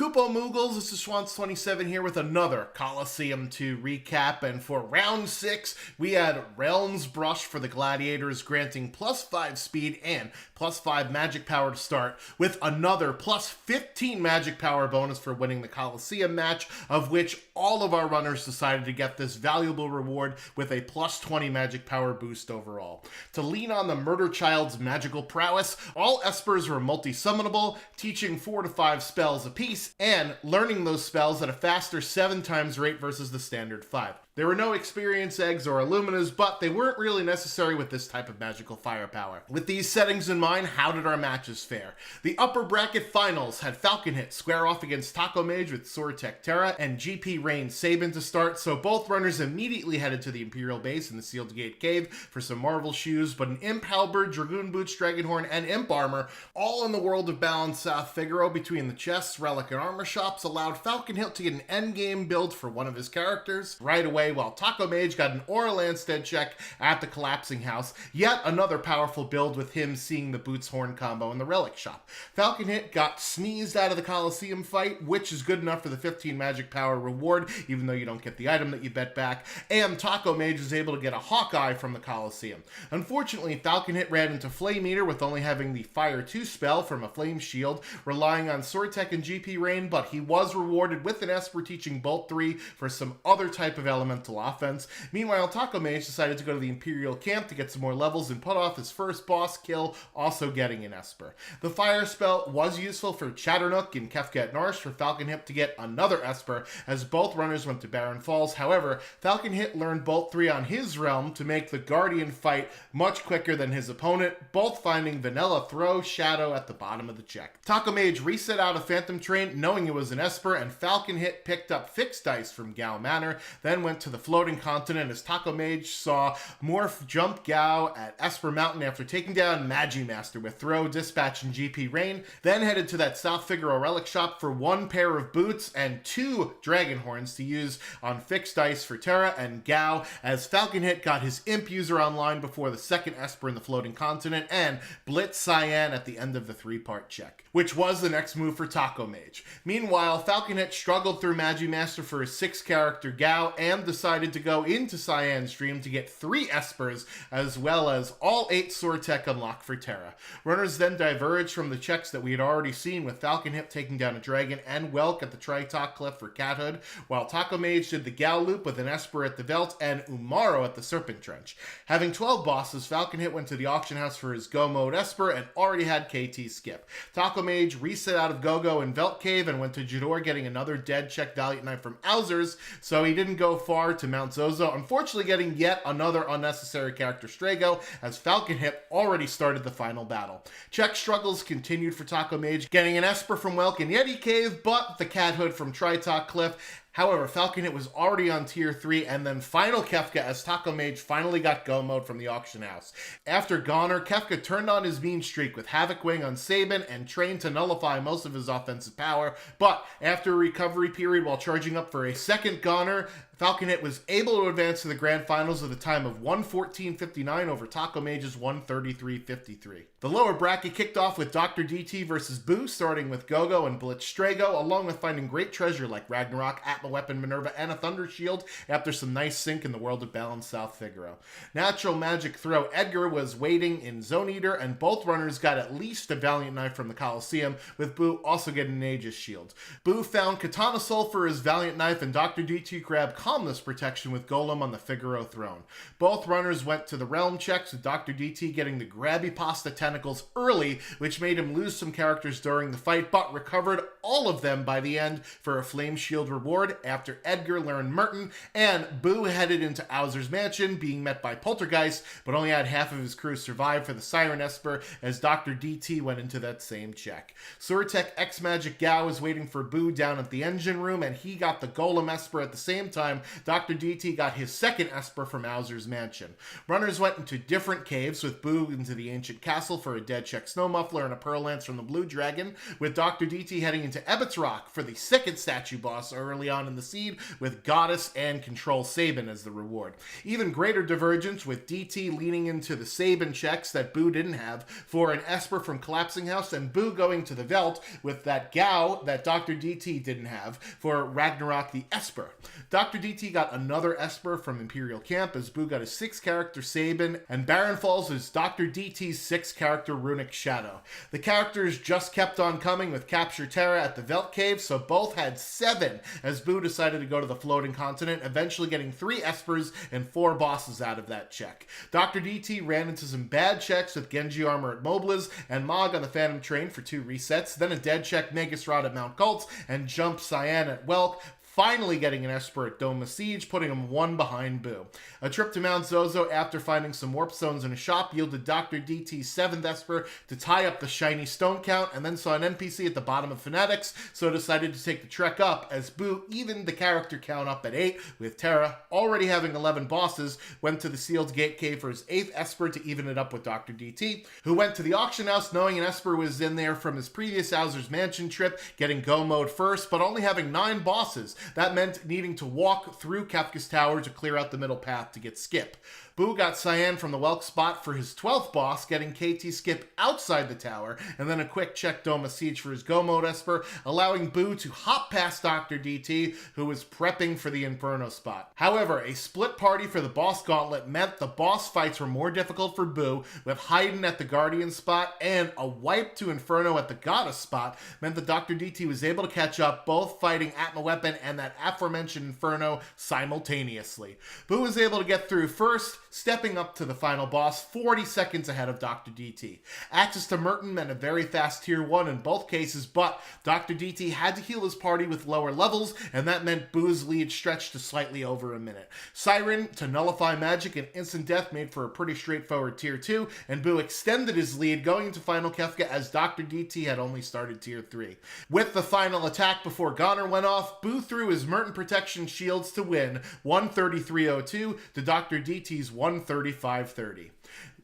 Kupo Moogles, this is TheShwantz27 here with another Coliseum to recap, and for round 6, we had Realm's Brush for the Gladiators, granting +5 speed and +5 magic power to start, with another +15 magic power bonus for winning the Coliseum match, of which all of our runners decided to get this valuable reward with a +20 magic power boost overall. To lean on the Murder Child's magical prowess, all Espers were multi-summonable, teaching 4 to 5 spells apiece, and learning those spells at a faster 7 times rate versus the standard 5. There were no experience eggs or illuminas, but they weren't really necessary with this type of magical firepower. With these settings in mind, how did our matches fare? The upper bracket finals had Falcon Hit square off against Taco Mage with Swordtech Terra and GP Rain Sabin to start, so both runners immediately headed to the Imperial base in the Sealed Gate Cave for some Marvel shoes, but an Imp Halberd, Dragoon Boots, Dragonhorn, and Imp Armor, all in the World of Balance South Figaro between the chests, relic, and armor shops, allowed Falcon Hit to get an endgame build for one of his characters right away, while Taco Mage got an Aura Landstead check at the Collapsing House, yet another powerful build with him seeing the Boots Horn combo in the Relic Shop. Falcon Hit got sneezed out of the Coliseum fight, which is good enough for the 15 magic power reward, even though you don't get the item that you bet back, and Taco Mage was able to get a Hawkeye from the Coliseum. Unfortunately, Falcon Hit ran into Flame Eater with only having the Fire 2 spell from a Flame Shield, relying on Swordtech and GP Rain, but he was rewarded with an Esper teaching Bolt 3 for some other type of elemental offense. Meanwhile, Taco Mage decided to go to the Imperial camp to get some more levels and put off his first boss kill, also getting an Esper. The fire spell was useful for Chatternook and Kefka at Narsh for Falcon Hit to get another Esper, as both runners went to Barren Falls. However, Falcon Hit learned Bolt 3 on his realm to make the Guardian fight much quicker than his opponent, both finding Vanilla Throw Shadow at the bottom of the check. Taco Mage reset out of Phantom Train knowing it was an Esper, and Falcon Hit picked up Fixed Dice from Gao Manor, then went to the Floating Continent as Taco Mage saw Morph jump Gao at Esper Mountain after taking down Magimaster with Throw, Dispatch, and GP Rain, then headed to that South Figaro Relic Shop for 1 pair of boots and 2 Dragon Horns to use on Fixed Dice for Terra and Gao, as Falcon Hit got his Imp user online before the second Esper in the Floating Continent, and Blitz Cyan at the end of the 3-part check, which was the next move for Taco Mage. Meanwhile, Falcon Hit struggled through Magimaster for his 6-character Gao and decided to go into Cyan's Dream to get 3 Espers, as well as all 8 Swordtech unlocked for Terra. Runners then diverged from the checks that we had already seen, with Falcon Hit taking down a Dragon and Welk at the Tritok Cliff for Cathood, while Taco Mage did the Gao loop with an Esper at the Veld and Umaro at the Serpent Trench. Having 12 bosses, Falcon Hit went to the Auction House for his Go Mode Esper and already had KT skip. Taco Mage reset out of Go-Go and Velt Cave and went to Jador, getting another dead check Valiant Knight from Owzers, so he didn't go far to Mount Zozo, unfortunately getting yet another unnecessary character Strago, as Falcon Hit already started the final battle. Check struggles continued for Taco Mage, getting an Esper from Welk and Yeti Cave, but the Cat Hood from Tritok Cliff. However, Falcon Hit was already on tier 3, and then final Kefka as Taco Mage finally got Go Mode from the Auction House. After Goner, Kefka turned on his mean streak with Havoc Wing on Sabin and trained to nullify most of his offensive power, but after a recovery period while charging up for a second Goner, Falcon Hit was able to advance to the Grand Finals with a time of 1:14.59 over Taco Mage's 1:33.53. The lower bracket kicked off with Dr. DT versus Boo, starting with Gogo and Blitz Strago, along with finding great treasure like Ragnarok, Atma Weapon Minerva, and a Thunder Shield after some nice sync in the World of Balance South Figaro. Natural Magic Throw Edgar was waiting in Zone Eater, and both runners got at least a Valiant Knife from the Coliseum, with Boo also getting an Aegis Shield. Boo found Katana Soul for his Valiant Knife, and Dr. DT grabbed Calmness Protection with Golem on the Figaro throne. Both runners went to the realm checks, with Dr. DT getting the Grabby Pasta Tentacles early, which made him lose some characters during the fight, but recovered all of them by the end for a Flame Shield reward after Edgar learned Merton, and Boo headed into Owzer's Mansion, being met by Poltergeist, but only had half of his crew survive for the Siren Esper as Dr. DT went into that same check. Swordtech X-Magic Gao was waiting for Boo down at the engine room, and he got the Golem Esper at the same time Dr. DT got his second Esper from Owzer's Mansion. Runners went into different caves, with Boo into the Ancient Castle for a dead check Snow Muffler and a Pearl Lance from the Blue Dragon, with Dr. DT heading into Ebbets Rock for the second statue boss early on on in the seed with Goddess and Control Sabin as the reward. Even greater divergence with DT leaning into the Sabin checks that Boo didn't have for an Esper from Collapsing House, and Boo going to the Velt with that Gao that Dr. DT didn't have for Ragnarok the Esper. Dr. DT got another Esper from Imperial Camp as Boo got a 6-character Sabin, and Baron Falls is Dr. DT's 6-character Runic Shadow. The characters just kept on coming with Capture Terra at the Velt Cave, so both had 7 as Boo decided to go to the Floating Continent, eventually getting 3 Espers and 4 bosses out of that check. Dr. DT ran into some bad checks with Genji Armor at Mobliz and Mog on the Phantom Train for 2 resets, then a dead check Magus Rod at Mount Cults, and Jump Cyan at Welk, finally getting an Esper at Dome of Siege, putting him 1 behind Boo. A trip to Mount Zozo after finding some warp stones in a shop yielded Dr. DT's 7th Esper to tie up the shiny stone count, and then saw an NPC at the bottom of Fanatics, so decided to take the trek up as Boo evened the character count up at 8, with Terra already having 11 bosses, went to the Sealed Gate Cave for his 8th Esper to even it up with Dr. DT, who went to the auction house knowing an Esper was in there from his previous Owser's Mansion trip, getting Go mode first, but only having 9 bosses. That meant needing to walk through Kefka's Tower to clear out the middle path to get Skip. Boo got Cyan from the Welk spot for his 12th boss, getting KT Skip outside the tower, and then a quick check Dome of Siege for his Go mode Esper, allowing Boo to hop past Dr. DT, who was prepping for the Inferno spot. However, a split party for the boss gauntlet meant the boss fights were more difficult for Boo, with Haydn at the Guardian spot, and a wipe to Inferno at the Goddess spot meant that Dr. DT was able to catch up, both fighting Atma Weapon and that aforementioned Inferno simultaneously. Boo was able to get through first, stepping up to the final boss 40 seconds ahead of Dr. DT. Access to Merton meant a very fast tier 1 in both cases, but Dr. DT had to heal his party with lower levels, and that meant Boo's lead stretched to slightly over a minute. Siren to nullify magic and instant death made for a pretty straightforward tier 2, and Boo extended his lead going into Final Kefka as Dr. DT had only started tier 3. With the final attack before Goner went off, Boo threw his Merton protection shields to win 133.02 to Dr. DT's 135.30.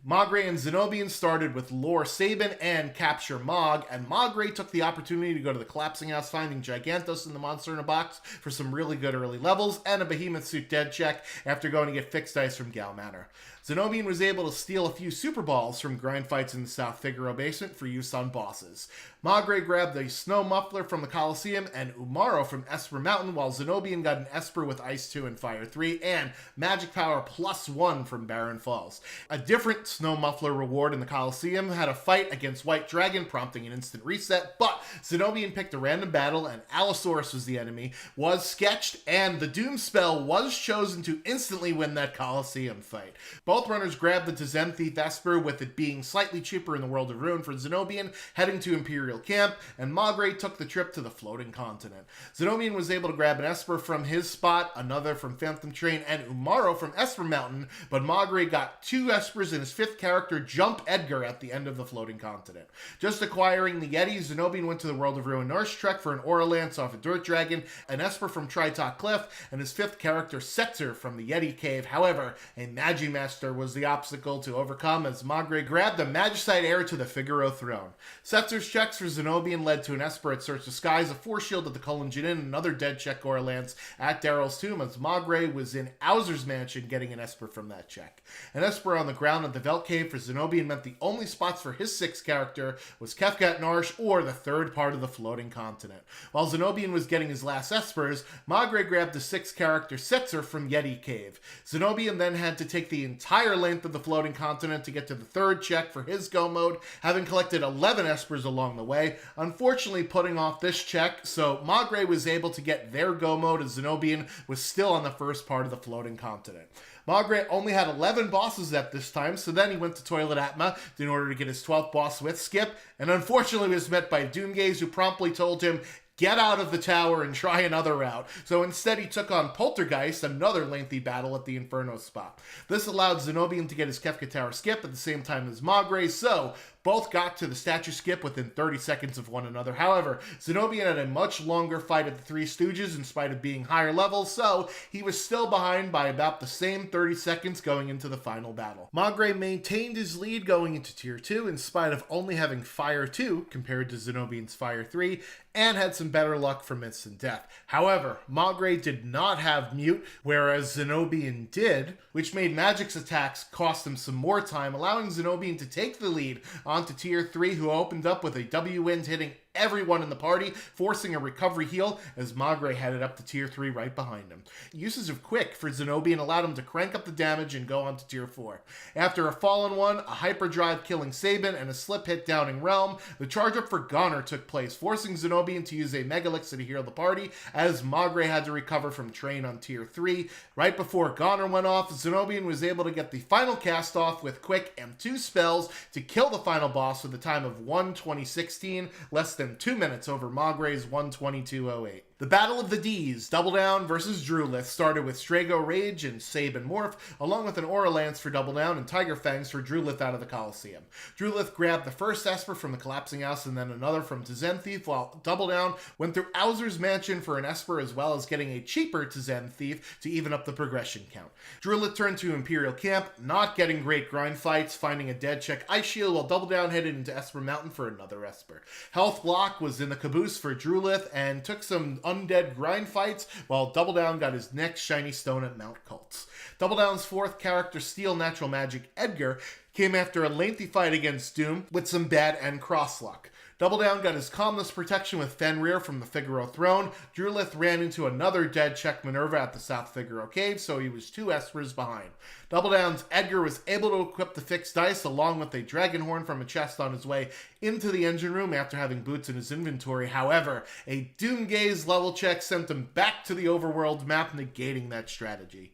Magre and Zenobian started with Lore Sabin and Capture Mog, and Magre took the opportunity to go to the Collapsing House, finding Gigantos in the Monster in a Box for some really good early levels, and a Behemoth Suit dead check after going to get fixed dice from Gal Manor. Zenobian was able to steal a few Super Balls from grind fights in the South Figaro Basement for use on bosses. Magre grabbed the Snow Muffler from the Coliseum and Umaro from Esper Mountain, while Zenobian got an Esper with Ice 2 and Fire 3, and Magic Power +1 from Baron Falls. A different Snow Muffler reward in the Coliseum had a fight against White Dragon, prompting an instant reset, but Zenobian picked a random battle, and Allosaurus was the enemy, was sketched, and the Doom spell was chosen to instantly win that Coliseum fight. Both runners grabbed the Tazem Thief Esper, with it being slightly cheaper in the World of Ruin for Zenobian, heading to Imperial Camp, and Magre took the trip to the Floating Continent. Zenobian was able to grab an Esper from his spot, another from Phantom Train, and Umaro from Esper Mountain, but Magre got 2 Espers in his 5th character, Jump Edgar, at the end of the Floating Continent. Just acquiring the Yeti, Zenobian went to the World of Ruin Norse Trek for an Aura Lance off a Dirt Dragon, an Esper from Tritok Cliff, and his 5th character, Setzer, from the Yeti Cave. However, a Magimaster was the obstacle to overcome as Magre grabbed the Magicite heir to the Figaro throne. Setzer's checks for Zenobian led to an Esper at Search the Skies, a Force Shield at the Cullen Jinin, and another dead check Aura Lance at Daryl's Tomb as Magre was in Owser's Mansion getting an Esper from that check. An Esper on the ground at the Velt Cave for Zenobian meant the only spots for his 6th character was Kefka at Narsh or the 3rd part of the Floating Continent. While Zenobian was getting his last Espers, Magre grabbed the 6th character Setzer from Yeti Cave. Zenobian then had to take the entire length of the Floating Continent to get to the 3rd check for his Go mode, having collected 11 Espers along the way, unfortunately putting off this check, so Magre was able to get their Go mode as Zenobian was still on the 1st part of the Floating Continent. Magre only had 11 bosses at this time, so then he went to Toilet Atma in order to get his 12th boss with Skip, and unfortunately was met by Doomgaze, who promptly told him, get out of the tower and try another route. So instead he took on Poltergeist, another lengthy battle at the Inferno spot. This allowed Zenobian to get his Kefka Tower skip at the same time as Magre, so both got to the statue skip within 30 seconds of one another. However, Zenobian had a much longer fight at the Three Stooges in spite of being higher level, so he was still behind by about the same 30 seconds going into the final battle. Magre maintained his lead going into Tier 2 in spite of only having Fire 2 compared to Zenobian's Fire 3, and had some better luck from instant death. However, Magre did not have Mute, whereas Zenobian did, which made Magic's attacks cost him some more time, allowing Zenobian to take the lead onto Tier 3, who opened up with a W-wind hitting everyone in the party, forcing a recovery heal as Magre headed up to Tier 3 right behind him. Usage of Quick for Zenobian allowed him to crank up the damage and go on to Tier 4. After a Fallen One, a Hyperdrive killing Sabin, and a Slip hit downing Realm, the charge up for Goner took place, forcing Zenobian to use a Mega Elixir to heal the party, as Magre had to recover from Train on Tier 3. Right before Goner went off, Zenobian was able to get the final cast off with Quick and 2 spells to kill the final boss with a time of 1:20:16, less than 2 minutes over Magre's 1:22:08. The Battle of the D's, Double Down versus Drulith, started with Strago Rage and Sabin Morph, along with an Aura Lance for Double Down and Tiger Fangs for Drulith out of the Coliseum. Drulith grabbed the first Esper from the Collapsing House and then another from Tzen Thief, while Double Down went through Owzer's Mansion for an Esper as well as getting a cheaper Tzen Thief to even up the progression count. Drulith turned to Imperial Camp, not getting great grind fights, finding a dead check Ice Shield, while Double Down headed into Esper Mountain for another Esper. Health Block was in the caboose for Drulith and took some undead grind fights, while Double Down got his next shiny stone at Mount Cults. Double Down's fourth character, Steel Natural Magic Edgar, came after a lengthy fight against Doom with some bad end cross luck. Double Down got his Calmness protection with Fenrir from the Figaro Throne. Drulith ran into another dead check Minerva at the South Figaro Cave, so he was 2 Espers behind. Double Down's Edgar was able to equip the fixed dice along with a dragon horn from a chest on his way into the engine room after having boots in his inventory. However, a Doomgaze level check sent him back to the overworld map, negating that strategy.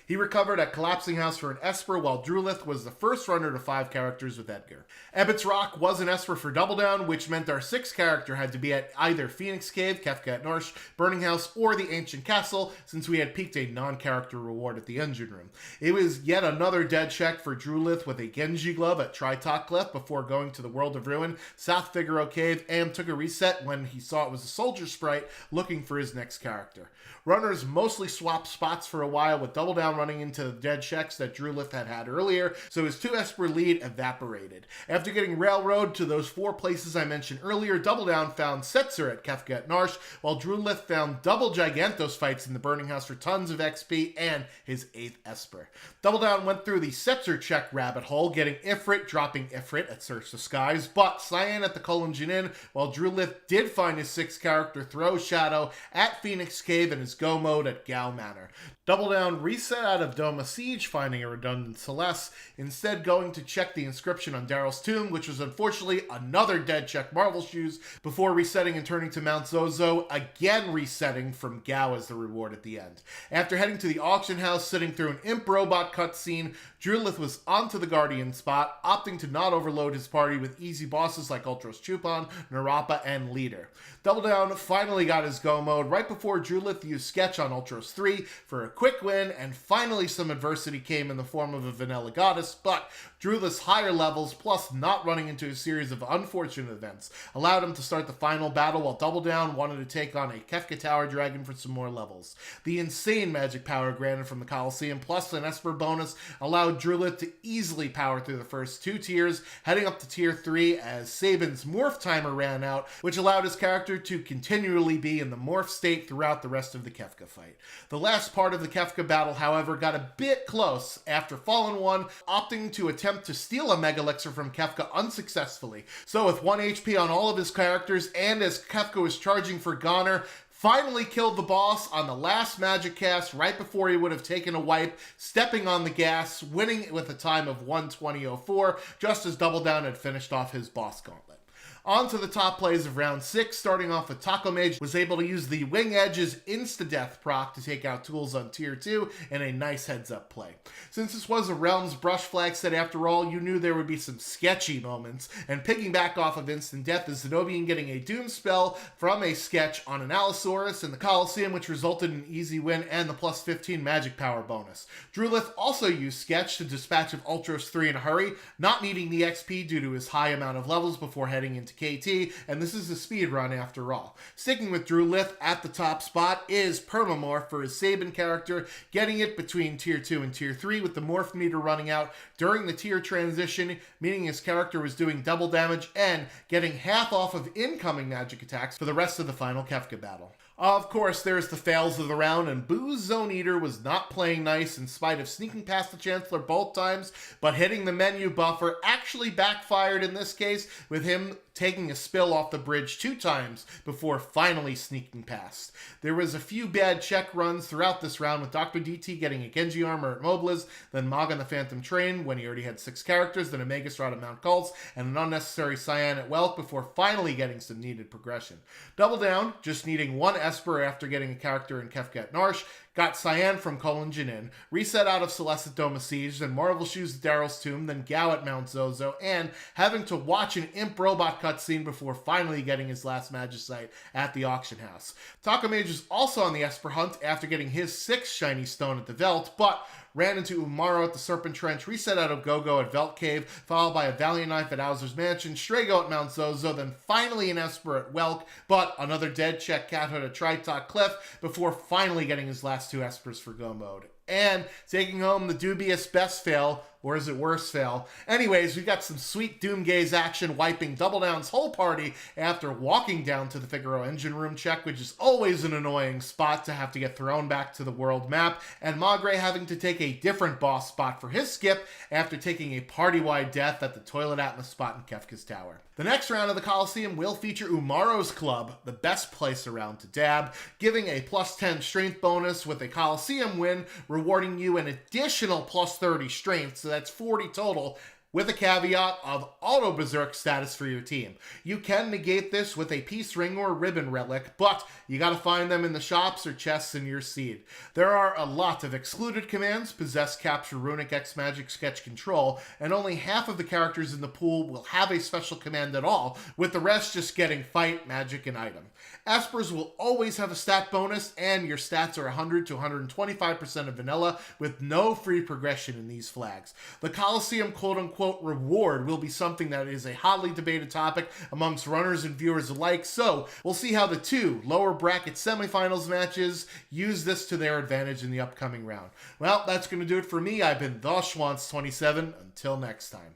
He recovered at Collapsing House for an Esper, while Drulith was the first runner to 5 characters with Edgar. Ebbett's Rock was an Esper for Double Down, which meant our 6th character had to be at either Phoenix Cave, Kefka at Norsh, Burning House, or the Ancient Castle, since we had peaked a non-character reward at the engine room. It was yet another dead check for Drulith with a Genji Glove at Tritok Cliff before going to the World of Ruin, South Figaro Cave, and took a reset when he saw it was a Soldier Sprite looking for his next character. Runners mostly swapped spots for a while, with Double Down running into the dead checks that Drulith had earlier, so his 2 Esper lead evaporated. After getting railroad to those 4 places I mentioned earlier, Double Down found Setzer at Kefka at Narsh, while Drulith found double Gigantos fights in the Burning House for tons of XP and his 8th Esper. Double Down went through the Setzer check rabbit hole, getting Ifrit, dropping Ifrit at Search the Skies, but Cyan at the Colon Jinin, while Drulith did find his 6th character, Throw Shadow, at Phoenix Cave and his go mode at Gao Manor. Double Down reset out of Doma Siege, finding a redundant Celeste, instead going to check the inscription on Daryl's tomb, which was unfortunately another dead check Marvel Shoes, before resetting and turning to Mount Zozo, again resetting from Gao as the reward at the end. After heading to the auction house, sitting through an Imp Robot cutscene, Drulith was onto the Guardian spot, opting to not overload his party with easy bosses like Ultros Chupan, Narapa, and Leader. Double Down finally got his go mode right before Drulith used Sketch on Ultros 3 for a quick win, and finally some adversity came in the form of a Vanilla Goddess, but Drulith's higher levels, plus not running into a series of unfortunate events, allowed him to start the final battle, while Double Down wanted to take on a Kefka Tower Dragon for some more levels. The insane magic power granted from the Coliseum, plus an Esper bonus, allowed Drulith to easily power through the first 2 tiers, heading up to Tier 3 as Sabin's morph timer ran out, which allowed his character to continually be in the morph state throughout the rest of the Kefka fight. The last part of the Kefka battle, however, got a bit close after Fallen One opting to attempt to steal a Mega Elixir from Kefka unsuccessfully. So with 1 HP on all of his characters, and as Kefka was charging for Goner, finally killed the boss on the last magic cast right before he would have taken a wipe, stepping on the gas, winning with a time of 1:20:04, just as Double Down had finished off his boss gauntlet. On to the top plays of round 6, starting off with Taco Mage was able to use the Wing Edge's insta-death proc to take out tools on tier 2 in a nice heads-up play. Since this was a Realms Brush flag set after all, you knew there would be some sketchy moments, and picking back off of instant death is Zenobia getting a Doom spell from a sketch on an Allosaurus in the Coliseum, which resulted in an easy win and the plus 15 magic power bonus. Drulith also used sketch to dispatch of Ultros 3 in a hurry, not needing the XP due to his high amount of levels before heading into KT, and this is a speed run after all. Sticking with Drulith at the top spot is Permamorph for his Sabin character, getting it between tier 2 and tier 3 with the morph meter running out during the tier transition, meaning his character was doing double damage and getting half off of incoming magic attacks for the rest of the final Kefka battle. Of course, there's the fails of the round, and Boo's Zone Eater was not playing nice in spite of sneaking past the Chancellor both times, but hitting the menu buffer actually backfired in this case, with him taking a spill off the bridge 2 times before finally sneaking past. There was a few bad check runs throughout this round, with Dr. DT getting a Genji armor at Mobliz, then Mog on the Phantom Train when he already had 6 characters, then a Megastrad at Mount Cults, and an unnecessary Cyan at Welk before finally getting some needed progression. Double Down, just needing 1 Esper after getting a character in Kefka at Narsh, got Cyan from Colin Jinin, reset out of Celeste Doma Siege, then Marvel Shoes at Daryl's Tomb, then Gao at Mount Zozo, and having to watch an Imp Robot cutscene before finally getting his last Magicite at the auction house. Taco Mage is also on the Esper hunt after getting his 6th shiny stone at the Veld, but ran into Umaro at the Serpent Trench, reset out of Gogo at Velt Cave, followed by a Valiant Knife at Owser's Mansion, Strago at Mount Zozo, then finally an Esper at Welk, but another dead check Cathood at Tritok Cliff before finally getting his last 2 Espers for Go Mode. And taking home the dubious best fail, or is it worse fail? Anyways, we got some sweet Doomgaze action wiping Double Down's whole party after walking down to the Figaro engine room check, which is always an annoying spot to have to get thrown back to the world map, and Magre having to take a different boss spot for his skip after taking a party-wide death at the Toilet Atmos spot in Kefka's Tower. The next round of the Coliseum will feature Umaro's Club, the best place around to dab, giving a plus 10 strength bonus with a Coliseum win, rewarding you an additional plus 30 strength, so that's 40 total, with a caveat of auto berserk status for your team. You can negate this with a peace ring or ribbon relic, but you gotta find them in the shops or chests in your seed. There are a lot of excluded commands, possess, capture, runic, X magic, sketch, control, and only half of the characters in the pool will have a special command at all, with the rest just getting fight, magic, and item. Espers will always have a stat bonus, and your stats are 100 to 125% of vanilla, with no free progression in these flags. The Coliseum quote-unquote reward will be something that is a hotly debated topic amongst runners and viewers alike, so we'll see how the 2 lower bracket semifinals matches use this to their advantage in the upcoming round. Well, that's going to do it for me. I've been TheShwantz27. Until next time.